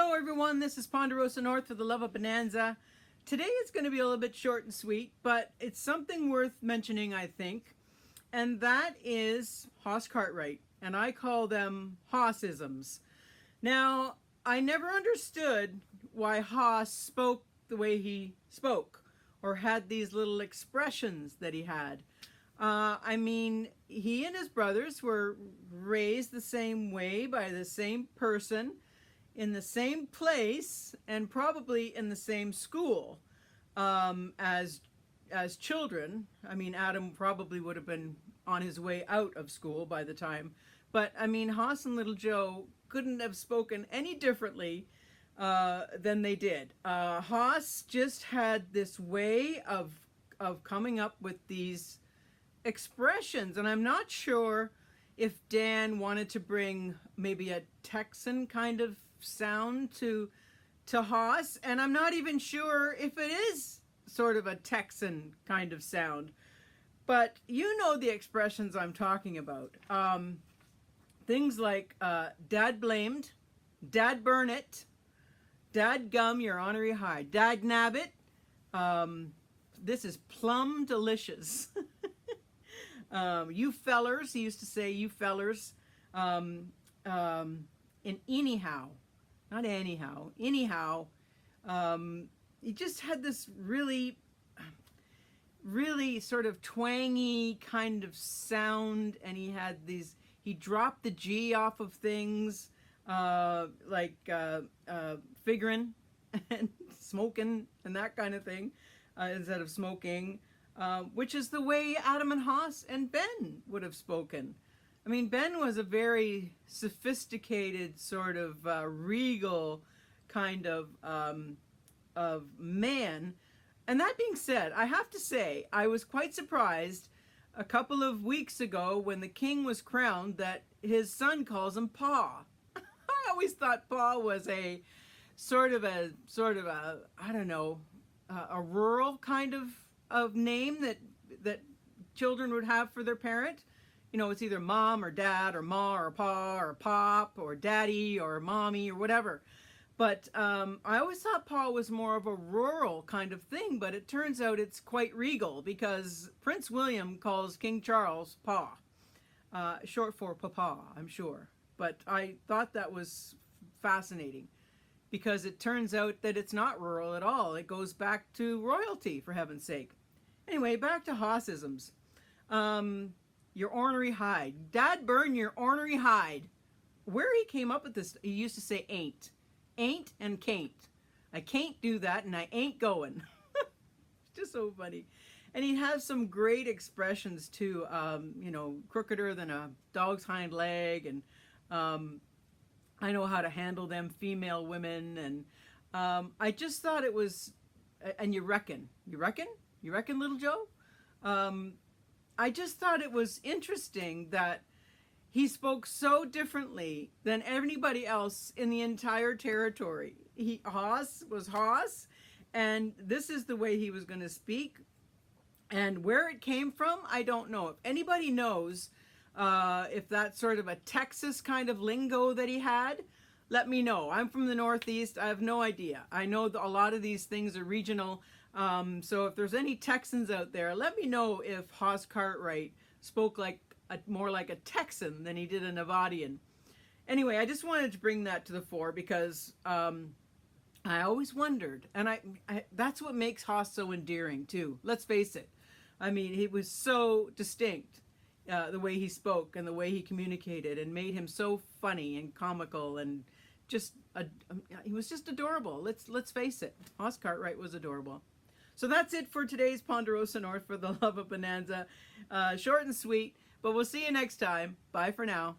Hello everyone, this is Ponderosa North for the love of Bonanza. Today is going to be a little bit short and sweet, but it's something worth mentioning, I think, and that is Hoss Cartwright, and I call them Hossisms. Now, I never understood why Hoss spoke the way he spoke, or had these little expressions that he had. I mean, he and his brothers were raised the same way by the same person, in the same place, and probably in the same school as children. I mean, Adam probably would have been on his way out of school by the time. But I mean, Hoss and Little Joe couldn't have spoken any differently than they did. Hoss just had this way of coming up with these expressions, and I'm not sure if Dan wanted to bring maybe a Texan kind of sound to Hoss, and I'm not even sure if it is sort of a Texan kind of sound, but you know the expressions I'm talking about. Things like dad blamed, dad burn it, dad gum your ornery hide, dad nabbit, this is plum delicious. You fellers, he used to say you fellers, in anyhow, not anyhow, anyhow, he just had this really sort of twangy kind of sound, and he had these, he dropped the G off of things, like figuring and smoking and that kind of thing, instead of smoking. Which is the way Adam and Hoss and Ben would have spoken. I mean, Ben was a very sophisticated, sort of regal kind of man. And that being said, I have to say, I was quite surprised a couple of weeks ago when the king was crowned that his son calls him Pa. I always thought Pa was a sort of a I don't know, a rural kind of name that children would have for their parent. You know, it's either mom or dad or ma or pa or pop or daddy or mommy or whatever. But I always thought Pa was more of a rural kind of thing, but it turns out it's quite regal because Prince William calls King Charles Pa, short for Papa, I'm sure. But I thought that was fascinating because it turns out that it's not rural at all. It goes back to royalty, for heaven's sake. Anyway, back to Hossisms. Your ornery hide. Dad burn your ornery hide. Where he came up with this, he used to say ain't. Ain't and can't. I can't do that and I ain't going. It's just so funny. And he has some great expressions too. You know, crookeder than a dog's hind leg, and I know how to handle them female women, and I just thought it was, and you reckon, Little Joe? I just thought it was interesting that he spoke so differently than anybody else in the entire territory. Hoss was Hoss, and this is the way he was going to speak. And where it came from, I don't know. If anybody knows if that's sort of a Texas kind of lingo that he had, let me know. I'm from the Northeast. I have no idea. I know a lot of these things are regional. So if there's any Texans out there, let me know if Hoss Cartwright spoke like more like a Texan than he did a Nevadian. Anyway, I just wanted to bring that to the fore because I always wondered, and I that's what makes Hoss so endearing too. Let's face it. I mean, he was so distinct. The way he spoke and the way he communicated, and made him so funny and comical, and just he was just adorable. Let's face it, Hoss Cartwright was adorable. So that's it for today's Ponderosa North for the love of Bonanza. Short and sweet, but we'll see you next time. Bye for now.